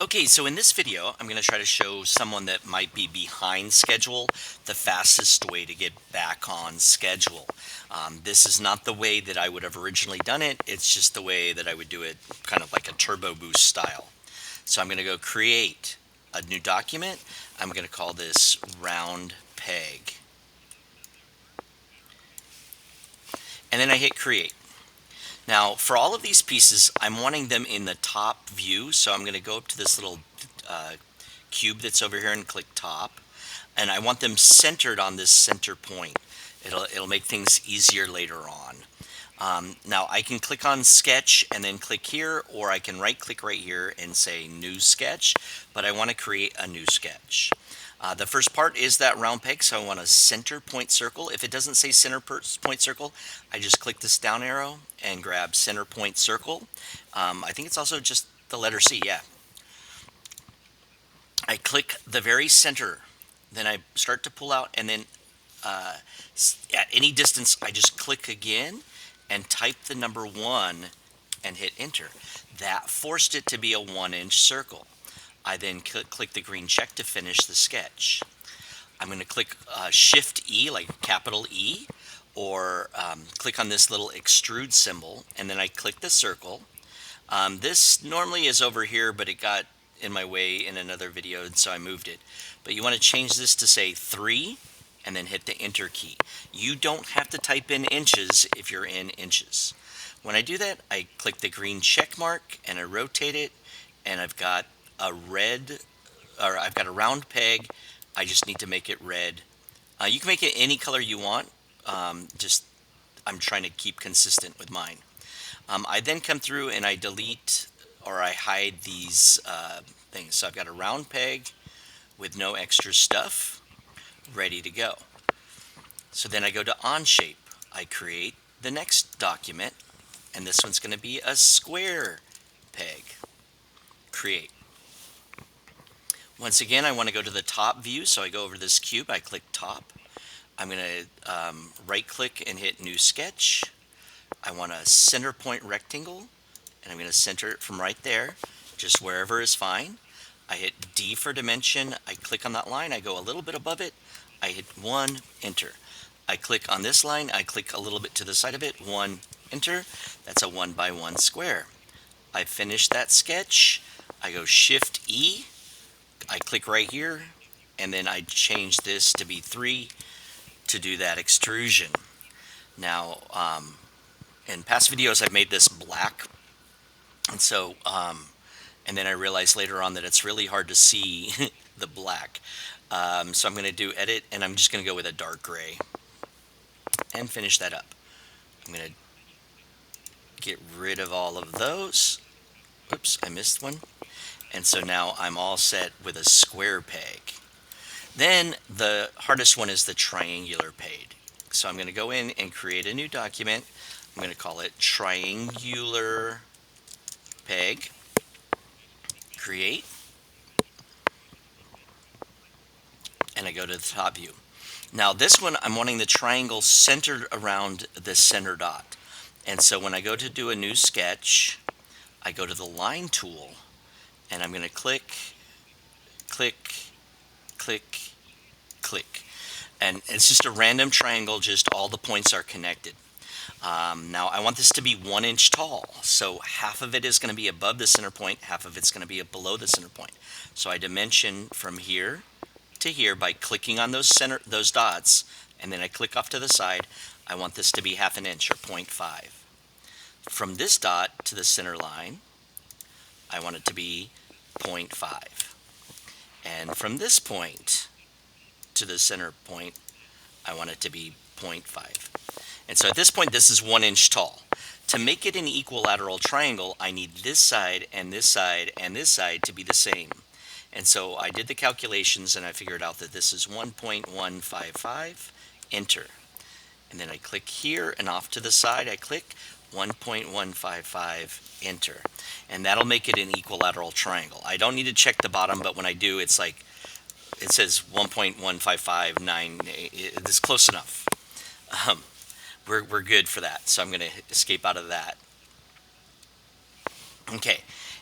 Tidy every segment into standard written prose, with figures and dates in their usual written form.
Okay, so in this video, I'm going to try to show someone that might be behind schedule the fastest way to get back on schedule. This is not the way that I would have originally done it. It's just the way that I would do it, kind of like a turbo boost style. So I'm going to go create a new document. I'm going to call this round peg. And then I hit create. Now, for all of these pieces, I'm wanting them in the top view, so I'm going to go up to this little cube that's over here and click top, and I want them centered on this center point. It'll make things easier later on. Now I can click on sketch and then click here, or I can right click right here and say new sketch, but I want to create a new sketch. The first part is that round peg, so I want a center point circle. If it doesn't say center point circle, I just click this down arrow and grab center point circle. I think it's also just the letter C, yeah. I click the very center, then I start to pull out, and then at any distance I just click again and type the number 1 and hit enter. That forced it to be a 1-inch circle. I then click the green check to finish the sketch. I'm going to click Shift E, like capital E, or click on this little extrude symbol, and then I click the circle. This normally is over here, but it got in my way in another video, and so I moved it. But you want to change this to say 3, and then hit the enter key. You don't have to type in inches if you're in inches. When I do that, I click the green check mark and I rotate it, and I've got a round peg. I just need to make it red. You can make it any color you want. I'm trying to keep consistent with mine. I then come through and I delete or I hide these things. So I've got a round peg with no extra stuff, ready to go. So then I go to Onshape. I create the next document, and this one's going to be a square peg. Create. Once again, I want to go to the top view, so I go over this cube, I click top. I'm going to right click and hit new sketch. I want a center point rectangle, and I'm going to center it from right there, just wherever is fine. I hit D for dimension, I click on that line, I go a little bit above it, I hit 1, enter. I click on this line, I click a little bit to the side of it, 1, enter. That's a 1 by 1 square. I finish that sketch, I go Shift E, I click right here, and then I change this to be 3 to do that extrusion. Now, in past videos I've made this black, and so and then I realized later on that it's really hard to see the black. So I'm going to do edit, and I'm just going to go with a dark gray and finish that up. I'm going to get rid of all of those. Oops, I missed one. And so now I'm all set with a square peg. Then the hardest one is the triangular peg. So I'm going to go in and create a new document. I'm going to call it triangular peg. Create. And I go to the top view. Now this one, I'm wanting the triangle centered around the center dot. And so when I go to do a new sketch, I go to the line tool, and I'm going to click, click, click, click. And it's just a random triangle, just all the points are connected. Now I want this to be 1 inch tall, so half of it is going to be above the center point, half of it's going to be below the center point. So I dimension from here to here by clicking on those dots, and then I click off to the side. I want this to be 1/2 inch or 0.5. From this dot to the center line, I want it to be 0.5. And from this point to the center point, I want it to be 0.5. And so at this point, this is 1 inch tall. To make it an equilateral triangle, I need this side and this side and this side to be the same. And so I did the calculations, and I figured out that this is 1.155, enter. And then I click here, and off to the side I click 1.155, enter. And that'll make it an equilateral triangle. I don't need to check the bottom, but when I do, it's like, it says 1.15598. It's close enough. We're good for that, so I'm going to escape out of that. Okay,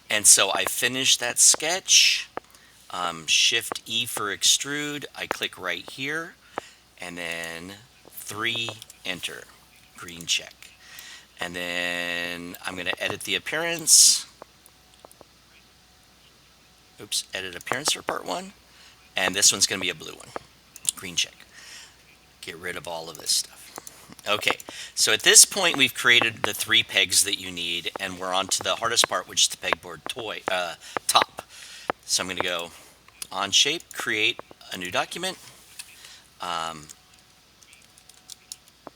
And so I finished that sketch. Shift E for extrude. I click right here, and then 3, enter, green check. And then I'm going to edit the appearance. Oops, edit appearance for part 1. And this one's going to be a blue one, green check. Get rid of all of this stuff. Okay, so at this point we've created the 3 pegs that you need, and we're on to the hardest part, which is the pegboard top. So I'm going to go Onshape, create a new document,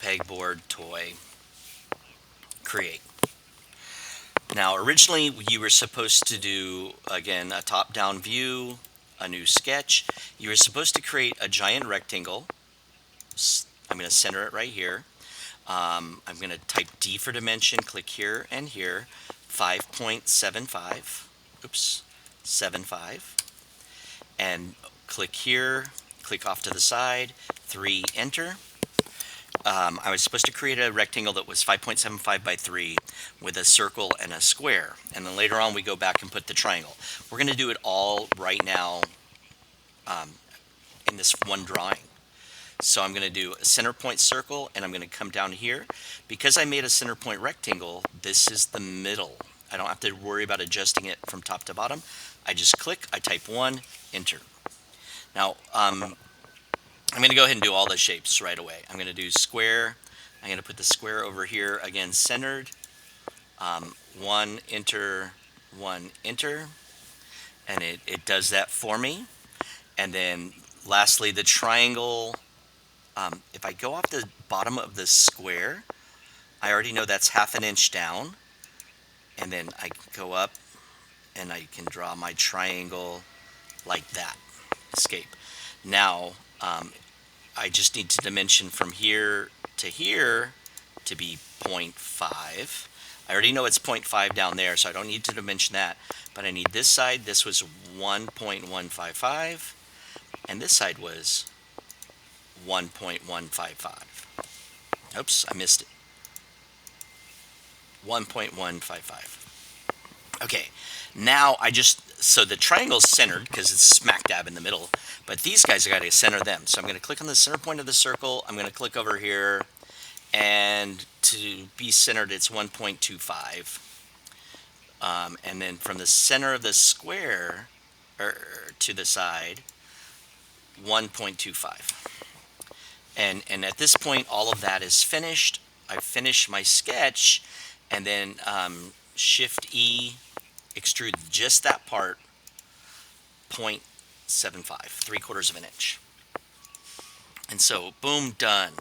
pegboard toy, create. Now originally you were supposed to do, again, a top-down view, a new sketch. You were supposed to create a giant rectangle. I'm going to center it right here. I'm going to type D for dimension, click here and here, 5.75, oops, 75, and click here, click off to the side, 3, enter. I was supposed to create a rectangle that was 5.75 by 3 with a circle and a square, and then later on we go back and put the triangle. We're going to do it all right now in this one drawing. So I'm going to do a center point circle, and I'm going to come down here. Because I made a center point rectangle, this is the middle. I don't have to worry about adjusting it from top to bottom. I just click, I type 1, enter. Now, I'm going to go ahead and do all the shapes right away. I'm going to do square. I'm going to put the square over here, again, centered. 1, enter, 1, enter. And it does that for me. And then lastly, the triangle. If I go off the bottom of the square, I already know that's 1/2 inch down. And then I go up and I can draw my triangle like that. Escape. Now, I just need to dimension from here to be 0.5. I already know it's 0.5 down there, so I don't need to dimension that. But I need this side. This was 1.155. And this side was 1.155. Oops, I missed it. 1.155. Okay, now so the triangle's centered because it's smack dab in the middle, but these guys, I gotta center them. So I'm gonna click on the center point of the circle, I'm gonna click over here, and to be centered, it's 1.25. And then from the center of the square, to the side, 1.25. And at this point, all of that is finished. I finish my sketch, and then Shift E, extrude just that part, 0.75, 3/4 of an inch. And so, boom, done.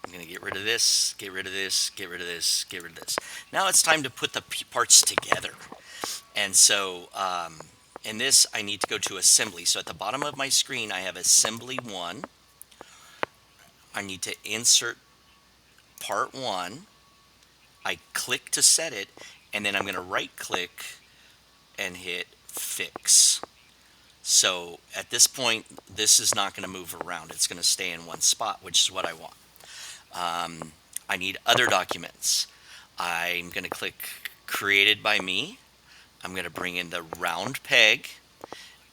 I'm going to get rid of this, get rid of this, get rid of this, get rid of this. Now it's time to put the parts together. And so, in this, I need to go to Assembly. So at the bottom of my screen, I have Assembly 1. I need to insert part 1. I click to set it, and then I'm going to right click and hit Fix. So at this point, this is not going to move around. It's going to stay in one spot, which is what I want. I need other documents. I'm going to click Created by Me. I'm going to bring in the round peg.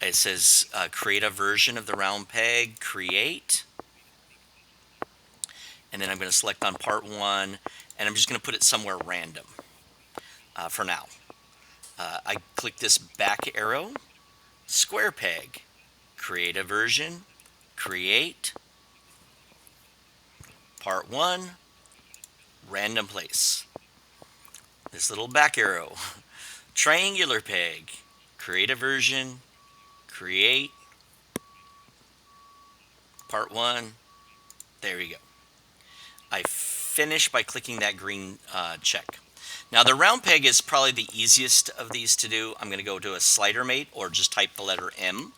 It says create a version of the round peg, create. And then I'm going to select on part 1, and I'm just going to put it somewhere random for now. I click this back arrow, square peg, create a version, create, part 1, random place. This little back arrow, triangular peg, create a version, create, part 1, there you go. I finish by clicking that green check. Now the round peg is probably the easiest of these to do. I'm going to go to a slider mate, or just type the letter M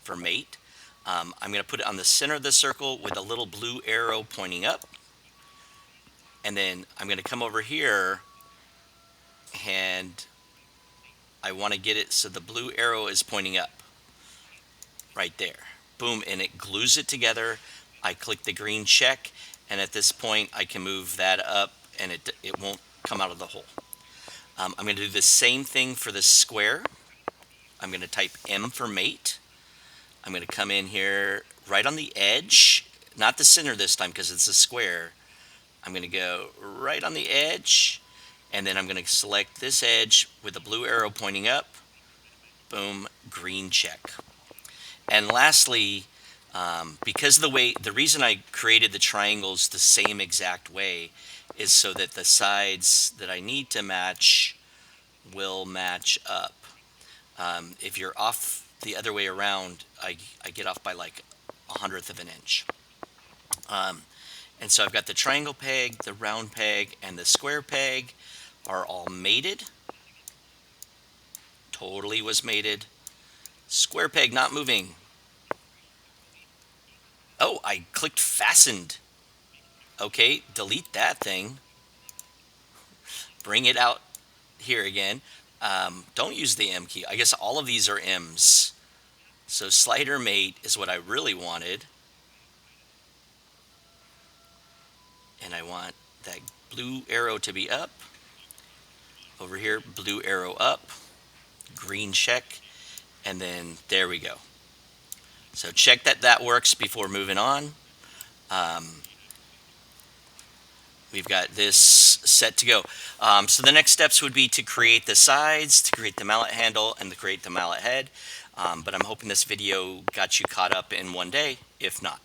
for mate. I'm going to put it on the center of the circle with a little blue arrow pointing up. And then I'm going to come over here, and I want to get it so the blue arrow is pointing up. Right there. Boom, and it glues it together. I click the green check, and at this point I can move that up, and it won't come out of the hole. I'm going to do the same thing for the square. I'm going to type M for mate. I'm going to come in here right on the edge, not the center this time because it's a square. I'm going to go right on the edge, and then I'm going to select this edge with the blue arrow pointing up. Boom, green check. And lastly, because the reason I created the triangles the same exact way is so that the sides that I need to match will match up. If you're off the other way around, I get off by like 1/100 of an inch. And so I've got the triangle peg, the round peg, and the square peg are all mated. Totally was mated. Square peg not moving. Oh, I clicked fastened. Okay, delete that thing. Bring it out here again. Don't use the M key. I guess all of these are M's. So slider mate is what I really wanted. And I want that blue arrow to be up. Over here, blue arrow up. Green check. And then there we go. So check that that works before moving on. We've got this set to go. So the next steps would be to create the sides, to create the mallet handle, and to create the mallet head. But I'm hoping this video got you caught up in one day, if not.